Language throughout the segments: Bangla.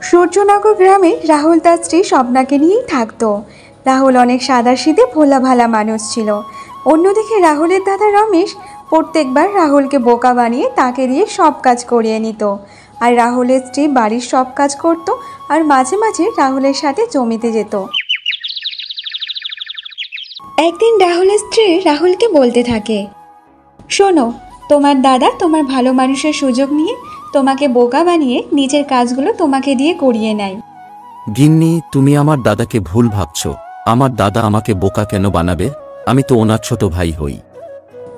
সূর্যনগর গ্রামে রাহুল তার স্ত্রী স্বপ্নাকে নিয়েই থাকতো। রাহুল অনেক সাদাসিধে ভোলা ভালা মানুষ ছিল। অন্যদিকে রাহুলের দাদা রমেশ প্রত্যেকবার রাহুলকে বোকা বানিয়ে তাকে দিয়ে সব কাজ করিয়ে নিত। আর রাহুলের স্ত্রী বাড়ির সব কাজ করত আর মাঝে মাঝে রাহুলের সাথে জমিতে যেত। একদিন রাহুলের স্ত্রী রাহুলকে বলতে থাকে, শোনো, তোমার দাদা তোমার ভালো মানুষের সুযোগ নিয়ে তোমাকে বোকা বানিয়ে নিজের কাজগুলো তোমাকে দিয়ে করিয়ে নেয়। গিন্নি, তুমি আমার দাদাকে ভুল ভাবছো। আমার দাদা আমাকে বোকা কেন বানাবে? আমি তো ওনার ছোট ভাই হই।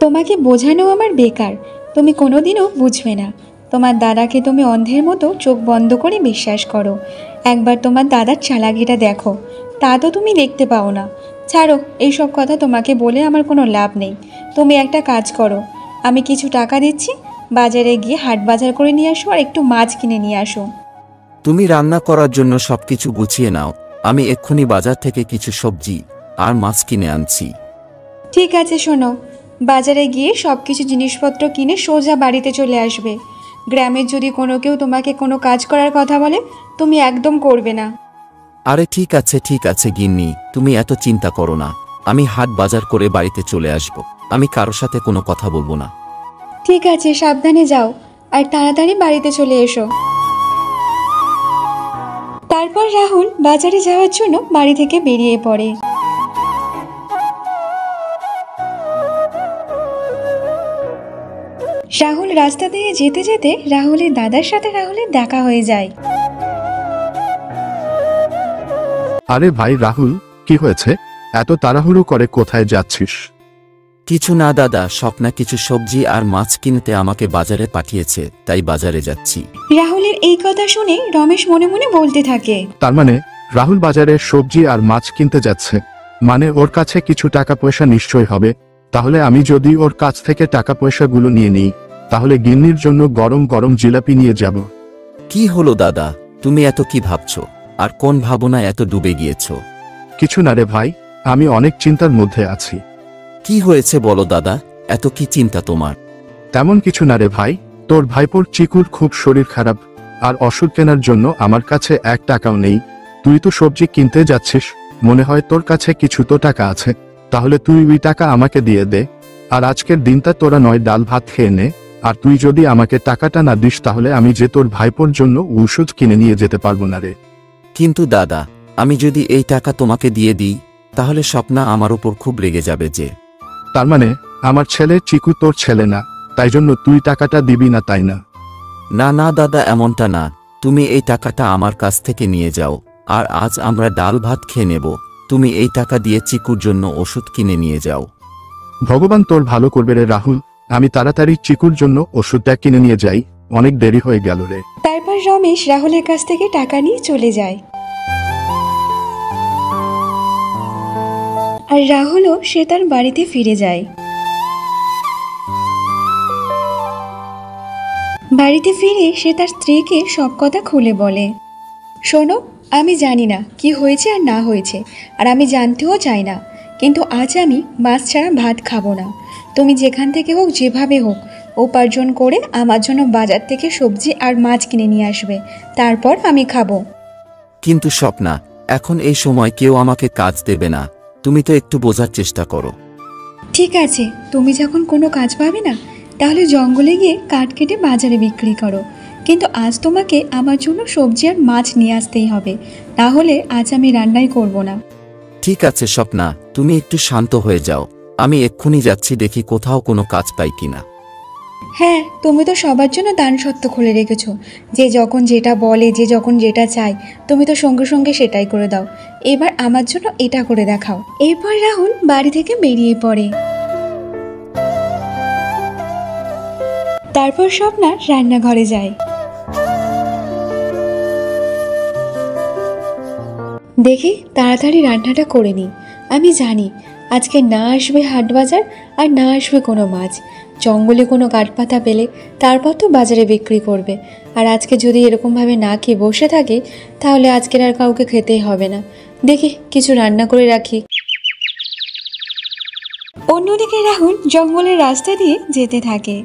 তোমাকে বোঝানো আমার বেকার, তুমি কোনোদিনও বুঝবে না। তোমার দাদাকে তুমি অন্ধের মতো চোখ বন্ধ করে বিশ্বাস করো। একবার তোমার দাদার চালাকিটা দেখো, তা তো তুমি দেখতে পাও না। ছাড়ো, এইসব কথা তোমাকে বলে আমার কোনো লাভ নেই। তুমি একটা কাজ করো, আমি কিছু টাকা দিচ্ছি, বাজারে গিয়ে হাট বাজার করে নিয়ে আসো আর একটু মাছ কিনে নিয়ে আসো। তুমি রান্না করার জন্য সবকিছু গুছিয়ে নাও, আমি এক্ষুনি বাজার থেকে কিছু সবজি আর মাছ কিনে আনছি। ঠিক আছে, শোনো, বাজারে গিয়ে সব কিছু জিনিসপত্র কিনে সোজা বাড়িতে চলে আসবে। গ্রামের যদি কোনো কেউ তোমাকে কোনো কাজ করার কথা বলে, তুমি একদম করবে না। আরে ঠিক আছে গিন্নি, তুমি এত চিন্তা করো না। আমি হাট বাজার করে বাড়িতে চলে আসব। আমি কারো সাথে কোনো কথা বলবো না। ঠিক আছে, সাবধানে যাও আর তাড়াতাড়ি বাড়িতে চলে এসো। তারপর রাহুল বাজারে যাওয়ার জন্য বাড়ি থেকে বেরিয়ে পড়ে। রাহুল রাস্তা দিয়ে যেতে যেতে রাহুলের দাদার সাথে রাহুলের দেখা হয়ে যায়। আরে ভাই রাহুল, কি হয়েছে? এত তাড়াহুড়ো করে কোথায় যাচ্ছিস? কিছু না দাদা, স্বপ্না কিছু সবজি আর মাছ কিনতে আমাকে বাজারে পাঠিয়েছে, তাই বাজারে যাচ্ছি। রাহুলের এই কথা শুনে রমেশ মনে মনে বলতে থাকে, তার মানে রাহুল বাজারে সবজি আর মাছ কিনতে যাচ্ছে, মানে ওর কাছে কিছু টাকা পয়সা নিশ্চয় হবে। তাহলে আমি যদি ওর কাছ থেকে টাকা পয়সাগুলো নিয়ে নিই, তাহলে গিন্নির জন্য গরম গরম জিলাপি নিয়ে যাব। কি হলো দাদা, তুমি এত কি ভাবছো? আর কোন ভাবনায় এত ডুবে গিয়েছো? কিছু না রে ভাই, আমি অনেক চিন্তার মধ্যে আছি। কি হয়েছে বলো দাদা, এত কি চিন্তা তোমার? তেমন কিছু না রে ভাই, তোর ভাইপোর চিকুর খুব শরীর খারাপ, আর ওষুধ কেনার জন্য আমার কাছে 1 টাকাও নেই। তুই তো সবজি কিনতে যাচ্ছিস, মনে হয় তোর কাছে কিছু তো টাকা আছে। তাহলে তুই ওই টাকা আমাকে দিয়ে দে, আর আজকের দিনটা তোরা নয় ডাল ভাত খেয়ে নে। আর তুই যদি আমাকে টাকাটা না দিস, তাহলে আমি যে তোর ভাইপোর জন্য ওষুধ কিনে নিয়ে যেতে পারবো না রে। কিন্তু দাদা, আমি যদি এই টাকা তোমাকে দিয়ে দিই, তাহলে স্বপ্না আমার উপর খুব রেগে যাবে যে। তার মানে আমার ছেলে চিকু তোর ছেলে না, তাই জন্য তুই টাকাটা দিবি না, তাই না? না না দাদা, এমনটা না। তুমি এই টাকাটা আমার কাছ থেকে নিয়ে যাও, আর আজ আমরা ডাল ভাত খেয়ে নেব। তুমি এই টাকা দিয়ে চিকুর জন্য ওষুধ কিনে নিয়ে যাও। ভগবান তোর ভালো করবে রে রাহুল, আমি তাড়াতাড়ি চিকুর জন্য ওষুধটা কিনে নিয়ে যাই, অনেক দেরি হয়ে গেল রে। তারপর রমেশ রাহুলের কাছ থেকে টাকা নিয়ে চলে যায়। আর রাহুলও সে তার বাড়িতে ফিরে যায়। বাড়িতে ফিরে সে তার স্ত্রীকে সব কথা খুলে বলে, শোনো, আমি জানি না কি হয়েছে আর না হয়েছে, আর আমি জানতেও চাই না, কিন্তু আজ আমি মাছ ছাড়া ভাত খাবো না। তুমি যেখান থেকে হোক, যেভাবে হোক, উপার্জন করে আমার জন্য বাজার থেকে সবজি আর মাছ কিনে নিয়ে আসবে, তারপর আমি খাবো। কিন্তু স্বপ্না, এখন এই সময় কেউ আমাকে কাজ দেবে না। তুমি তো একটু বোঝার চেষ্টা করো। ঠিক আছে, তুমি যখন কোনো কাজ পাবে না, তাহলে জঙ্গলে গিয়ে কাঠ কেটে বাজারে বিক্রি করো। কিন্তু আজ তোমাকে আমার জন্য সবজি আর মাছ নিয়ে আসতেই হবে, না হলে আজ আমি রান্নাই করব না। ঠিক আছে স্বপ্না, তুমি একটু শান্ত হয়ে যাও। আমি এক্ষুনি যাচ্ছি, দেখি কোথাও কোনো কাজ পাই কিনা। হ্যাঁ, তুমি তো সবার জন্য দান সত্ত্ব খুলে রেখেছো। যে যখন যেটা বলে, যে যখন যেটা চায়, তুমি তো সঙ্গে সঙ্গে সেটাই করে দাও। এবার আমার জন্য এটা করে দেখাও। এরপর রাহুল বাড়ি থেকে বেরিয়ে পড়ে। তারপর স্বপ্না রান্নাঘরে যায়। দেখি তাড়াতাড়ি রান্নাটা করে নিই। আমি জানি আজকে না আসবে হাট বাজার, আর না আসবে কোনো মাছ। জঙ্গলে কোনো কাঠপাতা পেলে তারপর তো বাজারে বিক্রি করবে। আর আজকে যদি এরকমভাবে না খেয়ে বসে থাকে, তাহলে আজকের আর কাউকে খেতেই হবে না। দেখি কিছু রান্না করে রাখি। অন্যদিকে রাহুল জঙ্গলের রাস্তা দিয়ে যেতে থাকে।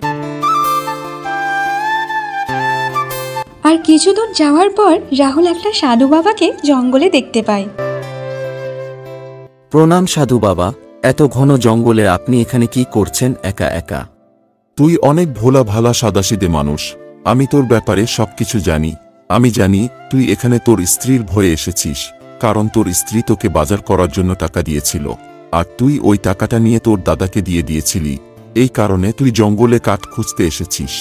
আর কিছু দূর যাওয়ার পর রাহুল একটা সাধু বাবাকে জঙ্গলে দেখতে পায়। প্রণাম সাধু বাবা, এত ঘন জঙ্গলে আপনি এখানে কি করছেন একা একা? তুই অনেক ভোলা ভালা সাদাসিদে মানুষ। আমি তোর ব্যাপারে সবকিছু জানি। আমি জানি তুই এখানে তোর স্ত্রীর ভয়ে এসেছিস, কারণ তোর স্ত্রী তোকে বাজার করার জন্য টাকা দিয়েছিল, আর তুই ওই টাকাটা নিয়ে তোর দাদাকে দিয়ে দিয়েছিলি। এই কারণে তুই জঙ্গলে কাঠ খুঁজতে এসেছিস।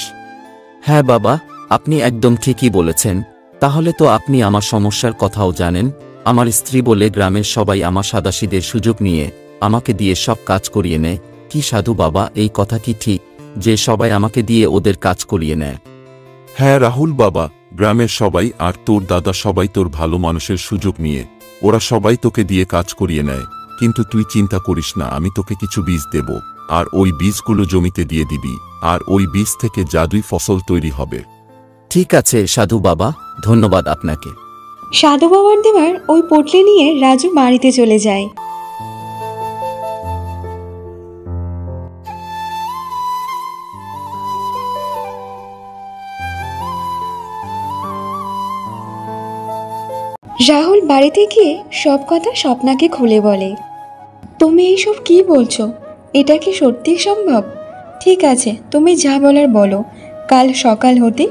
হ্যাঁ বাবা, আপনি একদম ঠিকই বলেছেন। তাহলে তো আপনি আমার সমস্যার কথাও জানেন। আমার স্ত্রী বলে গ্রামের সবাই আমার সাদাসিদের সুযোগ নিয়ে আমাকে দিয়ে সব কাজ করিয়ে নেয়। কি সাধু বাবা, এই কথা কি ঠিক যে সবাই আমাকে দিয়ে ওদের কাজ করিয়ে নেয়? হ্যাঁ রাহুল বাবা, গ্রামের সবাই আর তোর দাদা সবাই তোর ভালো মানুষের সুযোগ নিয়ে ওরা সবাই তোকে দিয়ে কাজ করিয়ে নেয়। কিন্তু তুই চিন্তা করিস না, আমি তোকে কিছু বীজ দেব, আর ওই বীজগুলো জমিতে দিয়ে দিবি, আর ওই বীজ থেকে জাদুই ফসল তৈরি হবে। ঠিক আছে সাধু বাবা, ধন্যবাদ আপনাকে। সাধু বাবার দেওয়ার ওই পোটলি নিয়ে রাজু বাড়িতে চলে যায়। রাহুল বাড়িতে গিয়ে সব কথা স্বপ্নাকে খুলে বলে। তুমি এইসব কি বলছো? এটা কি সত্যি সম্ভব? ঠিক আছে, তুমি যা বলার বলো। কাল সকাল হতে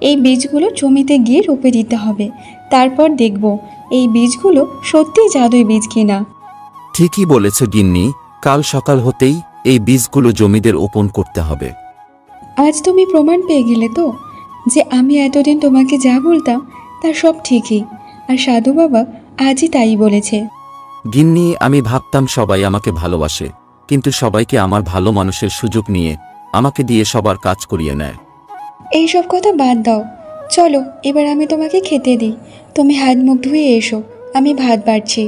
এই বীজগুলো জমিতে গিয়ে রোপে দিতে হবে। তারপর দেখব এই বীজগুলো সত্যি জাদুই বীজ কিনা। ঠিকই বলেছ গিন্নি, কাল সকাল হতেই এই বীজগুলো জমিদের ওপন করতে হবে। আজ তুমি প্রমাণ পেয়ে গেলে তো যে আমি এতদিন তোমাকে যা বলতাম তা সব ঠিকই, আর সাধু বাবা আজই তাই বলেছে। গিন্নি, আমি ভাবতাম সবাই আমাকে ভালোবাসে, কিন্তু সবাইকে আমার ভালো মানুষের সুযোগ নিয়ে আমাকে দিয়ে সবার কাজ করিয়ে নেয়। এইসব কথা বাদ দাও, চলো এবার আমি তোমাকে খেতে দিই। তুমি হাত মুখ ধুয়ে এসো, আমি ভাত বাড়ছি।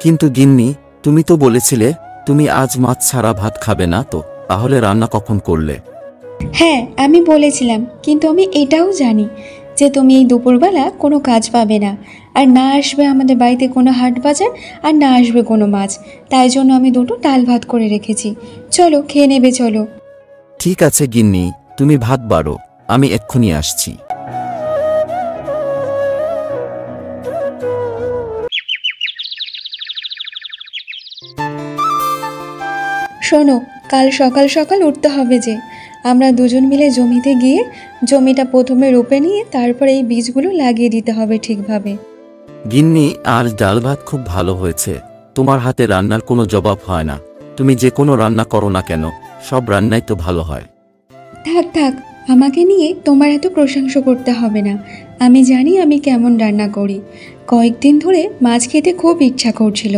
কিন্তু গিন্নি, তুমি তো বলেছিলে তুমি আজ মাছ ছাড়া ভাত খাবে না, তো তাহলে রান্না কখন করলে? হ্যাঁ আমি বলেছিলাম, কিন্তু আমি এটাও জানি যে তুমি এই দুপুরবেলা কোনো কাজ পাবে না, আর না আসবে আমাদের বাড়িতে কোনো হাট বাজার, আর না আসবে কোনো মাছ। তাই জন্য আমি দুটো ডাল ভাত করে রেখেছি। চলো খেয়ে নেবে, চলো। ঠিক আছে গিন্নি, তুমি ভাত বাড়ো, আমি এক্ষুনি আসছি। শোনো, কাল সকাল সকাল উঠতে হবে যে। আমরা দুজন মিলে জমিতে গিয়ে জমিটা প্রথমে রোপে নিয়ে তারপর এই বীজগুলো লাগিয়ে দিতে হবে ঠিকভাবে। গিন্নি, আর ডাল ভাত খুব ভালো হয়েছে। তোমার হাতে রান্নার কোনো জবাব হয় না। তুমি যে কোনো রান্না করো না কেন, সব রান্নাই তো ভালো হয়। থাক থাক, আমাকে নিয়ে তোমার এত প্রশংসা করতে হবে না। আমি জানি আমি কেমন রান্না করি। কয়েকদিন ধরে মাছ খেতে খুব ইচ্ছা করছিল,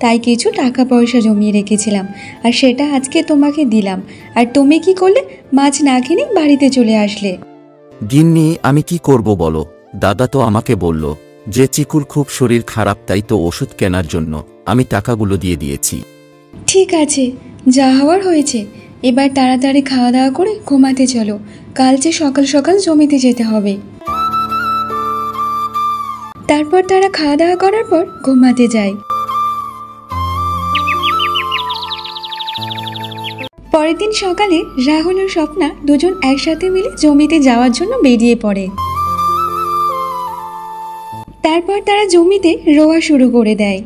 তাই কিছু টাকা পয়সা জমিয়ে রেখেছিলাম, আর সেটা আজকে তোমাকে দিলাম। আর তুমি কি করলে? মাছ না কিনে বাড়িতে চলে আসলে। গিন্নি, আমি কি করব বলো? দাদা তো আমাকে বলল যে চিকুর খুব শরীর খারাপ, তাই তো ওষুধ কেনার জন্য আমি টাকাগুলো দিয়ে দিয়েছি। ঠিক আছে, যা হওয়ার হয়েছে। এবার তাড়াতাড়ি খাওয়া দাওয়া করে ঘুমাতে চলো, কাল যে সকাল সকাল জমিতে যেতে হবে। তারপর তারা খাওয়া দাওয়া করার পর ঘুমাতে যায়। পরের দিন সকালে রাহুল ও স্বপ্না দুজন একসাথে মিলে জমিতে যাওয়ার জন্য বেরিয়ে পড়ে। তারপর তারা জমিতে রোয়া শুরু করে দেয়,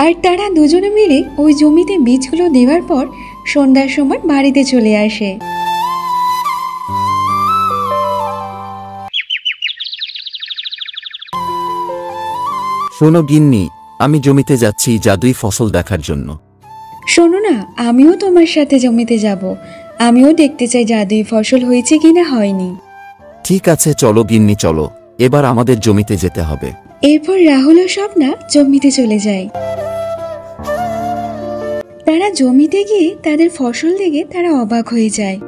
আর তারা দুজনে মিলে ওই জমিতে বীজগুলো দেওয়ার পর সন্ধ্যার সময় বাড়িতে চলে আসে। শোনো গিন্নি, আমি জমিতে যাচ্ছি জাদুই ফসল দেখার জন্য। শোনো না, আমিও তোমার সাথে জমিতে যাব। আমিও দেখতে চাই জাদুই ফসল হয়েছে কিনা হয়নি। ঠিক আছে চলো গিন্নি, চলো এবার আমাদের জমিতে যেতে হবে। এরপর রাহুল ও স্বপ্না জমিতে চলে যায়। তারা জমিতে গিয়ে তাদের ফসল দেখে তারা অবাক হয়ে যায়।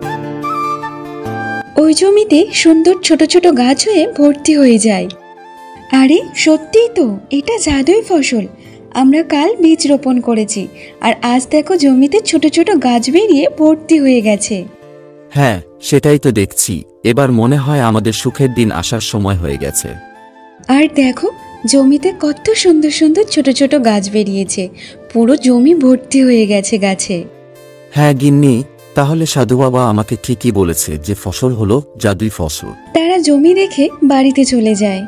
ওই জমিতে সুন্দর ছোট ছোট গাছ হয়ে ভর্তি হয়ে যায়। আরে সত্যিই তো, এটা জাদুই ফসল। আমরা কাল বীজ রোপণ করেছি, আর আজ দেখো জমিতে ছোট ছোট গাছ বেরিয়ে ভর্তি হয়ে গেছে। হ্যাঁ, সেটাই তো দেখছি। এবার মনে হয় আমাদের সুখের দিন আসার সময় হয়ে গেছে। আর দেখো জমিতে কত সুন্দর সুন্দর ছোট ছোট গাছ বেরিয়েছে, পুরো জমি ভর্তি হয়ে গেছে গাছে। হ্যাঁ গিন্নি, তাহলে সাধু বাবা আমাকে ঠিকই বলেছে যে ফসল হলো জাদুই ফসল। তারা জমি দেখে বাড়িতে চলে যায়।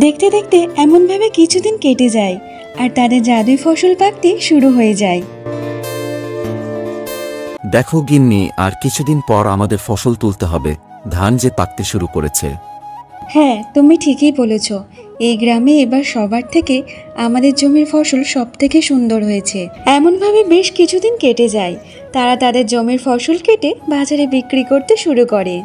দেখতে দেখতে এমনভাবে কিছুদিন কেটে যায় আর তাদের জাদুই ফসল পাকতে শুরু হয়ে যায়। দেখো গিন্নি, আর কিছুদিন পর আমাদের ফসল তুলতে হবে, ধান যে পাকতে শুরু করেছে। হ্যাঁ, তুমি ঠিকই বলেছ। এই গ্রামে এবার সবার থেকে আমাদের জমির ফসল সব থেকে সুন্দর হয়েছে। এমনভাবে বেশ কিছুদিন কেটে যায়। তারা তাদের জমির ফসল কেটে বাজারে বিক্রি করতে শুরু করে।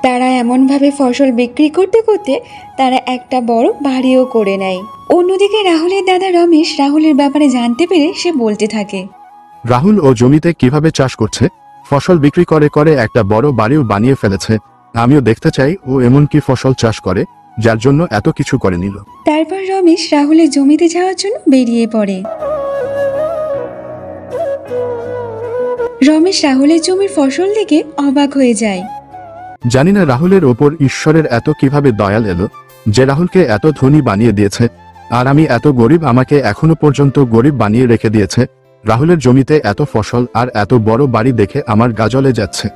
তারা এমনভাবে ফসল বিক্রি করতে করতে তারা একটা বড় বাড়িও করে নেয়। অন্যদিকে রাহুলের দাদা রমেশ রাহুলের ব্যাপারে জানতে পেরে সে বলতে থাকে, রাহুল ও জমিতে কিভাবে চাষ করছে, ফসল বিক্রি করে করে একটা বড় বাড়িও বানিয়ে ফেলেছে। আমিও দেখতে চাই ও এমন কি ফসল চাষ করে যার জন্য এত কিছু করে নিল। তারপর রমেশ রাহুলের জমিতে যাওয়ার জন্য বেরিয়ে পড়ে। রমেশ রাহুলের জমির ফসল দেখে অবাক হয়ে যায়। জানি না রাহুলের ওপর ঈশ্বরের এত কিভাবে দয়াল এলো যে রাহুলকে এত ধনী বানিয়ে দিয়েছে, আর আমি এত গরিব, আমাকে এখনো পর্যন্ত গরিব বানিয়ে রেখে দিয়েছে। রাহুলের জমিতে এত ফসল আর এত বড় বাড়ি দেখে আমার গা জ্বলে যাচ্ছে।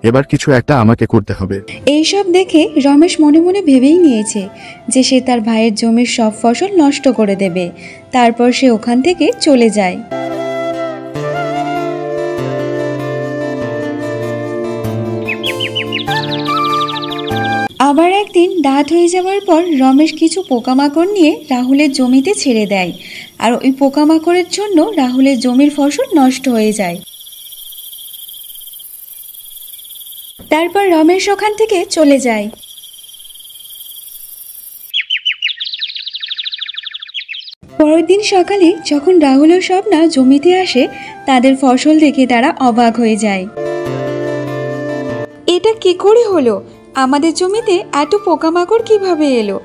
এবার কিছু একটা আমাকে করতে হবে। এইসব দেখে রমেশ মনে মনে ভেবেই নিয়েছে যে সে তার ভাইয়ের জমির সব ফসল নষ্ট করে দেবে। তারপর সে ওখান থেকে চলে যায়। আবার একদিন রাত হয়ে যাওয়ার পর রমেশ কিছু পোকামাকড় নিয়ে রাহুলের জমিতে ছেড়ে দেয়, আর ওই পোকামাকড়ের জন্য রাহুলের জমির ফসল নষ্ট হয়ে যায়। তারপর রমেশ ওখান থেকে চলে যায়। পরের দিন সকালে যখন রাহুল ও স্বপ্না জমিতে আসে, তাদের ফসল দেখে তারা অবাক হয়ে যায়। এটা কি করে হলো? আমাদের জমিতে এত পোকামাকড় কিভাবে এলো?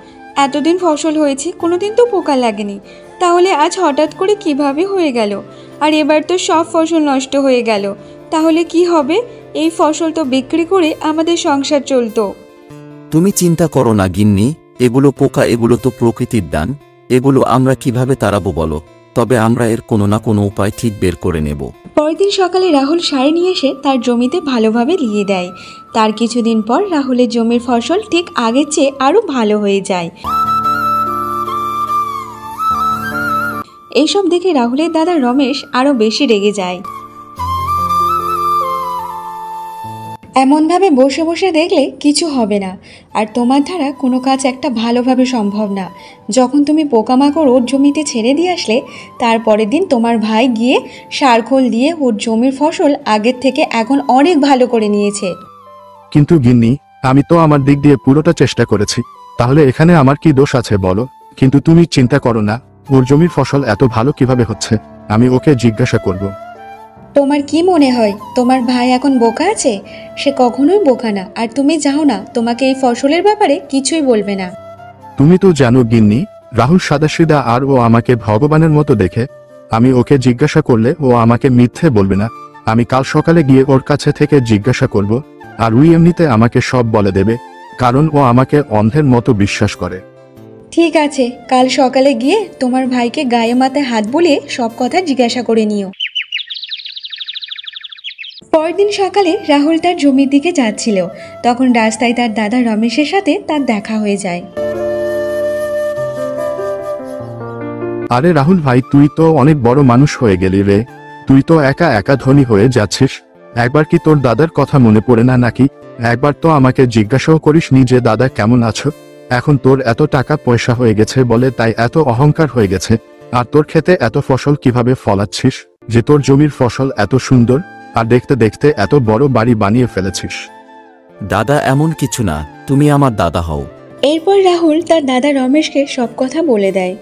এতদিন ফসল হয়েছে, কোনোদিন তো পোকা লাগেনি, তাহলে আজ হঠাৎ করে কিভাবে হয়ে গেল? আর এবার তো সব ফসল নষ্ট হয়ে গেল, তাহলে কি হবে? এই ফসল তো বিক্রি করে আমাদের সংসার চলতো। তুমি চিন্তা করো না গিন্নি, এগুলো পোকা, এগুলো তো প্রকৃতির দান। এগুলো আমরা কিভাবে তাড়াবো বলো? তবে আমরা এর কোনো না কোনো উপায় ঠিক বের করে নেব। পরের দিন সকালে রাহুল সার নিয়ে এসে তার জমিতে ভালোভাবে লিয়ে দেয়। তার কিছুদিন পর রাহুলের জমির ফসল ঠিক আগের চেয়ে আরো ভালো হয়ে যায়। এইসব দেখে রাহুলের দাদা রমেশ আরো বেশি রেগে যায়। এমনভাবে বসে বসে দেখলে কিছু হবে না, আর তোমার দ্বারা কোনো কাজ একটা ভালোভাবে সম্ভব না। যখন তুমি পোকামাকড় ওর জমিতে ছেড়ে দিয়ে আসলে, তারপরের দিন তোমার ভাই গিয়ে সারখোল দিয়ে ওর জমির ফসল আগের থেকে এখন অনেক ভালো করে নিয়েছে। কিন্তু গিন্নি, আমি তো আমার দিক দিয়ে পুরোটা চেষ্টা করেছি, তাহলে এখানে আমার কি দোষ আছে বলো? কিন্তু তুমি চিন্তা করো না, ওর জমির ফসল এত ভালো কিভাবে হচ্ছে, আমি ওকে জিজ্ঞাসা করব। তোমার কি মনে হয় তোমার ভাই এখন বোকা আছে? সে কখনোই বোকা না। আর তুমি যাও না, তোমাকে এই ফসলের ব্যাপারে কিছুই বলবে না। তুমি তো জানো গিন্নি, রাহুল সাদাসিধা আর ও আমাকে ভগবানের মতো দেখে। আমি ওকে জিজ্ঞাসা করলে ও আমাকে মিথ্যে বলবে না। আমি কাল সকালে গিয়ে ওর কাছে থেকে জিজ্ঞাসা করব, আর ওই এমনিতে আমাকে সব বলে দেবে, কারণ ও আমাকে অন্ধের মতো বিশ্বাস করে। ঠিক আছে, কাল সকালে গিয়ে তোমার ভাইকে গায়ে মাথায় হাত বুলিয়ে সব কথা জিজ্ঞাসা করে নিও। পরের দিন সকালে রাহুল তার জমির দিকে যাচ্ছিল, তখন রাস্তায় তার দাদা রমেশের সাথে তার দেখা হয়ে যায়। আরে রাহুল ভাই, তুই তো অনেক বড় মানুষ হয়ে গেলি রে। তুই তো একা একা ধনী হয়ে যাচ্ছিস। একবার কি তোর দাদার কথা মনে পড়ে না নাকি? একবার তো আমাকে জিজ্ঞাসাও করিসনি যে দাদা কেমন আছো। এখন তোর এত টাকা পয়সা হয়ে গেছে বলে তাই এত অহংকার হয়ে গেছে। আর তোর ক্ষেতে এত ফসল কিভাবে ফলাচ্ছিস যে তোর জমির ফসল এত সুন্দর, আর দেখতে দেখতে এত বড় বাড়ি বানিয়ে ফেলেছিস? দাদা, এমন কিছু না, তুমি আমার দাদা হও। এরপর রাহুল তার দাদা রমেশকে সব কথা বলে দেয়।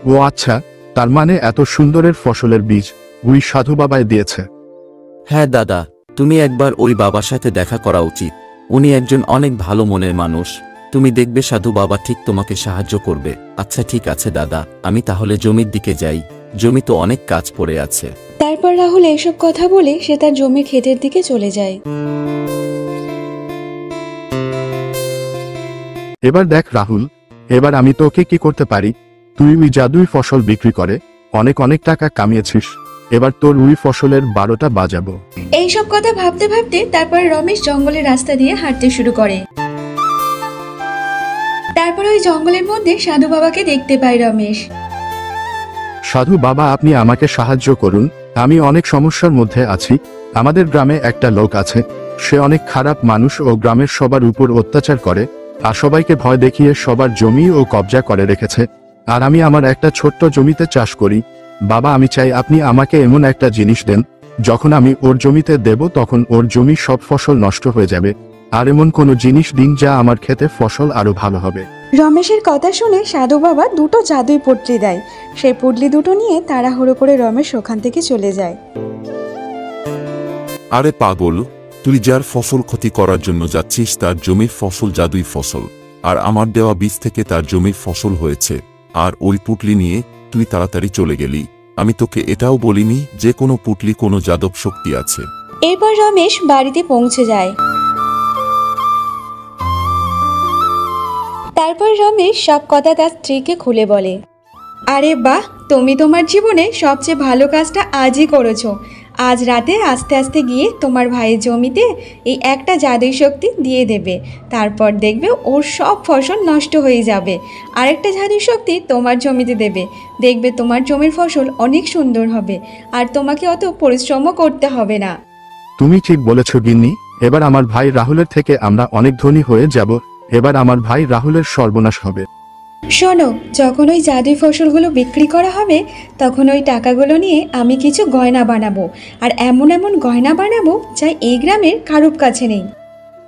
ও আচ্ছা, তার মানে এত সুন্দরের ফসলের বীজ ওই সাধু বাবাই দিয়েছে? হ্যাঁ দাদা, তুমি একবার ওই বাবার সাথে দেখা করা উচিত। উনি একজন অনেক ভালো মনের মানুষ। তুমি দেখবে সাধু বাবা ঠিক তোমাকে সাহায্য করবে। আচ্ছা ঠিক আছে দাদা, আমি তাহলে জমির দিকে যাই, জমি তো অনেক কাজ পড়ে আছে। তারপর রাহুল এসব কথা বলে সে তার জমির ক্ষেতের দিকে চলে যায়। এবার দেখ রাহুল, এবার আমি তোকে কি করতে পারি। তুই ওই জাদুই ফসল বিক্রি করে অনেক অনেক টাকা কামিয়েছিস, এবার তোর ওই ফসলের 12টা বাজাবো। এইসব কথা ভাবতে ভাবতে তারপর রমেশ জঙ্গলের রাস্তা দিয়ে হাঁটতে শুরু করে। তারপর ওই জঙ্গলের মধ্যে সাধু বাবাকে দেখতে পায় রমেশ। সাধু বাবা, আপনি আমাকে সাহায্য করুন, আমি অনেক সমস্যার মধ্যে আছি। আমাদের গ্রামে একটা লোক আছে, সে অনেক খারাপ মানুষ ও গ্রামের সবার উপর অত্যাচার করে আর সবাইকে ভয় দেখিয়ে সবার জমি ও কবজা করে রেখেছে। আর আমি আমার একটা ছোট্ট জমিতে চাষ করি। বাবা, আমি চাই আপনি আমাকে এমন একটা জিনিস দেন, যখন আমি ওর জমিতে দেব তখন ওর জমি সব ফসল নষ্ট হয়ে যাবে। আর এমন কোনো জিনিস দিন যা আমার খেতে ফসল আরো ভালো হবে। রমেশের কথা শুনে সাধু বাবা দুটো জাদুই পুটলি দেয়। সেই পুটলি দুটো নিয়ে তাড়াহুড়ো করে রমেশ ওখান থেকে চলে যায়। আরে পাগল, তুই যার ফসল ক্ষতি করার জন্য যাচ্ছিস তার জমির ফসল জাদুই ফসল, আর আমার দেওয়া বীজ থেকে তার জমির ফসল হয়েছে। আর ওই পুটলি নিয়ে তুই তাড়াতাড়ি চলে গেলি। আমি তোকে এটাও বলিনি যে কোনো পুটলি কোনো যাদব শক্তি আছে। এরপর রমেশ বাড়িতে পৌঁছে যায়। তারপর রমেশ সব কথা তার স্ত্রীকে খুলে বলে। আরে বাহ, তুমি তোমার জীবনে সবচেয়ে ভালো কাজটা আজই করেছো। আজ রাতে আস্তে আস্তে গিয়ে তোমার ভাইয়ের জমিতে এই একটা জাদুই শক্তি দিয়ে দেবে, তারপর দেখবে ওর সব ফসল নষ্ট হয়ে যাবে। আরেকটা জাদুই শক্তি তোমার জমিতে দেবে, দেখবে তোমার জমির ফসল অনেক সুন্দর হবে আর তোমাকে অত পরিশ্রমও করতে হবে না। তুমি ঠিক বলেছ গিন্নি, এবার আমার ভাই রাহুলের থেকে আমরা অনেক ধনী হয়ে যাব। এবার আমার ভাই রাহুলের সর্বনাশ হবে। শোনো, যখন ওই জাদুই ফসলগুলো বিক্রি করা হবে তখন ওই টাকাগুলো নিয়ে আমি কিছু গয়না বানাবো, আর এমন এমন গয়না বানাবো যা এই গ্রামের কারুর কাছে নেই।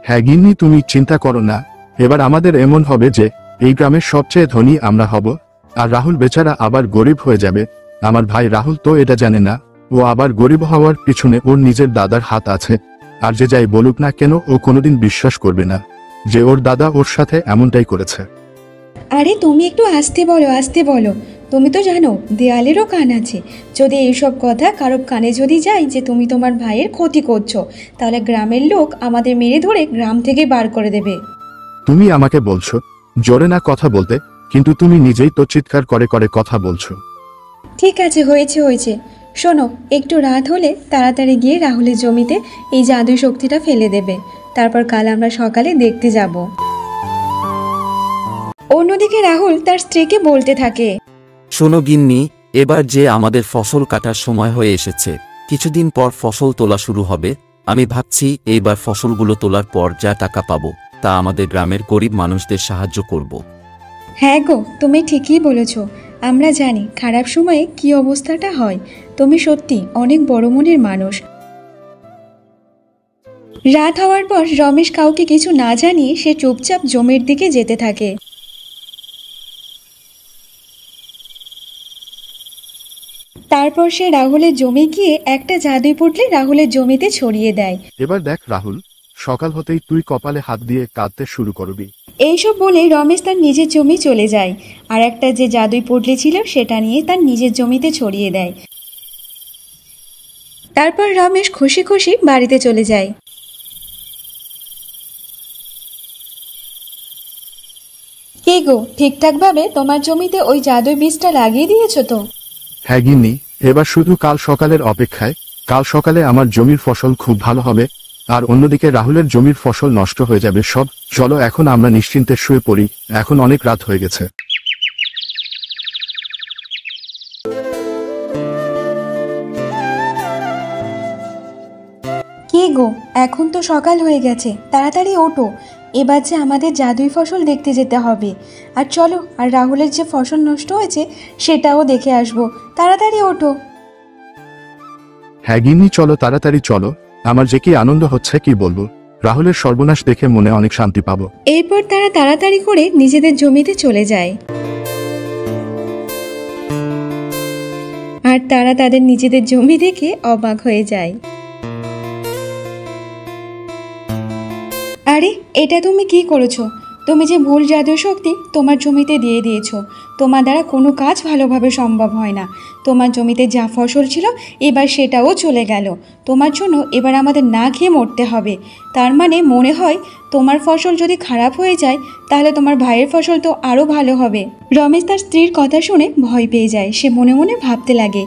হ্যাঁ গিন্নি, তুমি চিন্তা করো না, এবার আমাদের এমন হবে যে এই গ্রামের সবচেয়ে ধনী আমরা হব, আর রাহুল বেচারা আবার গরিব হয়ে যাবে। আমার ভাই রাহুল তো এটা জানে না, ও আবার গরিব হওয়ার পিছনে ওর নিজের দাদার হাত আছে। আর যে যাই বলুক না কেন, ও কোনোদিন বিশ্বাস করবে না যে ওর দাদা ওর সাথে এমনটাই করেছে। আরে তুমি একটু আস্তে বলো, আস্তে বলো। তুমি তো জানো দেয়ালেরও কান আছে। যদি এইসব কথা কারো কানে যদি যায় যে তুমি তোমার ভাইয়ের ক্ষতি করছো, তাহলে গ্রামের লোক আমাদের মেরে ধরে গ্রাম থেকে বার করে দেবে। তুমি আমাকে বলছো জোরে না কথা বলতে, কিন্তু তুমি নিজেই তো চিৎকার করে করে কথা বলছো। ঠিক আছে, হয়েছে হয়েছে। শোনো, একটু রাত হলে তাড়াতাড়ি গিয়ে রাহুলের জমিতে এই জাদুই শক্তিটা ফেলে দেবে, তারপর কাল আমরা সকালে দেখতে যাব। অন্যদিকে রাহুল তার স্ত্রীকে বলতে থাকে। শোনো গিন্নি, এবার যে আমাদের ফসল কাটার সময় হয়ে এসেছে, কিছুদিন পর ফসল তোলা শুরু হবে। আমি ভাবছি এইবার ফসলগুলো তোলার পর যা টাকা পাবো তা আমাদের গ্রামের গরিব মানুষদের সাহায্য করব। হ্যাঁ গো, তুমি ঠিকই বলেছ। আমরা জানি খারাপ সময়ে কি অবস্থাটা হয়। তুমি সত্যি অনেক বড় মনের মানুষ। রাত হওয়ার পর রমেশ কাউকে কিছু না জানিয়ে সে চুপচাপ জমির দিকে যেতে থাকে। তারপর সে রাহুলের জমি গিয়ে একটা জাদুই পুটলি রাহুলের জমিতে ছড়িয়ে দেয়। এবার দেখ রাহুল, সকাল হতেই তুই কপালে হাত দিয়ে কাঁদতে শুরু করবি। এইসব বলে রমেশ তার নিজের জমি চলে যায়, আর একটা যে জাদুই পুটলি ছিল সেটা নিয়ে তার নিজের জমিতে ছড়িয়ে দেয়। তারপর রমেশ খুশি খুশি বাড়িতে চলে যায়। কে গো, ঠিকঠাক ভাবে তোমার জমিতে ওই জাদুই বীজটা লাগিয়ে দিয়েছো তো? হ্যাঁ গিন্নি, এবার শুধু কাল সকালের অপেক্ষায়। কাল সকালে আমার জমির ফসল খুব ভালো হবে, আর অন্যদিকে রাহুলের জমির ফসল নষ্ট হয়ে যাবে সব। চলো এখন আমরা নিশ্চিন্তে শুয়ে পড়ি, এখন অনেক রাত হয়ে গেছে। কে গো, এখন তো সকাল হয়ে গেছে, তাড়াতাড়ি ওঠো। এবার যে আমাদের জাদুই ফসল দেখতে যেতে হবে। আর চলো, আর রাহুলের যে ফসল নষ্ট হয়েছে সেটাও দেখে আসবো। তাড়াতাড়ি ওঠো। হ্যাঁ গিন্নি, চলো তাড়াতাড়ি চলো। আমার যে কি আনন্দ হচ্ছে কি বলবো। রাহুলের সর্বনাশ দেখে মনে অনেক শান্তি পাবো। এরপর তারা তাড়াতাড়ি করে নিজেদের জমিতে চলে যায়। আর তারা তাদের নিজেদের জমি দেখে অবাক হয়ে যায়। আরে, এটা তুমি কি করেছো? তুমি যে ভুল জাদুর শক্তি তোমার জমিতে দিয়ে দিয়েছো, তোমার দ্বারা কোনো কাজ ভালোভাবে সম্ভব হয় না। তোমার জমিতে যা ফসল ছিল এবার সেটাও চলে গেল। তোমার জন্য এবার আমাদের না খেয়ে মরতে হবে। তার মানে মনে হয় তোমার ফসল যদি খারাপ হয়ে যায় তাহলে তোমার ভাইয়ের ফসল তো আরও ভালো হবে। রমেশ তার স্ত্রীর কথা শুনে ভয় পেয়ে যায়। সে মনে মনে ভাবতে লাগে,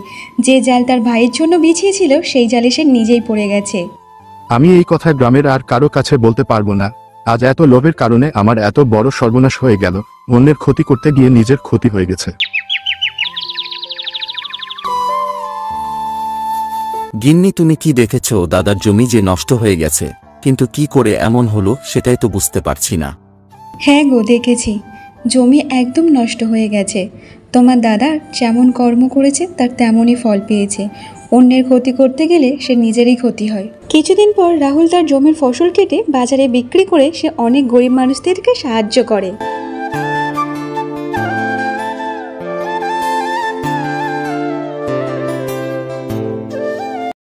যে জাল তার ভাইয়ের জন্য বিছিয়েছিল সেই জালে সে নিজেই পড়ে গেছে। আমি এই কথা গ্রামের আর কারো কাছে বলতে পারবো না। আজ এত লোভের কারণে আমার এত বড় সর্বনাশ হয়ে গেল। অন্যের ক্ষতি করতে গিয়ে নিজের ক্ষতি হয়ে গেছে। গিন্নি, তুমি কি দেখেছো দাদার জমি যে নষ্ট হয়ে গেছে, কিন্তু কি করে এমন হলো সেটাই তো বুঝতে পারছি না। হ্যাঁ গো, দেখেছি, জমি একদম নষ্ট হয়ে গেছে। তোমার দাদা যেমন কর্ম করেছে তার তেমনই ফল পেয়েছে। অন্যের ক্ষতি করতে গেলে সে নিজেরই ক্ষতি হয়। কিছুদিন পর রাহুল তার জমির ফসল কেটে বাজারে বিক্রি করে সে অনেক গরিব মানুষদেরকে সাহায্য করে।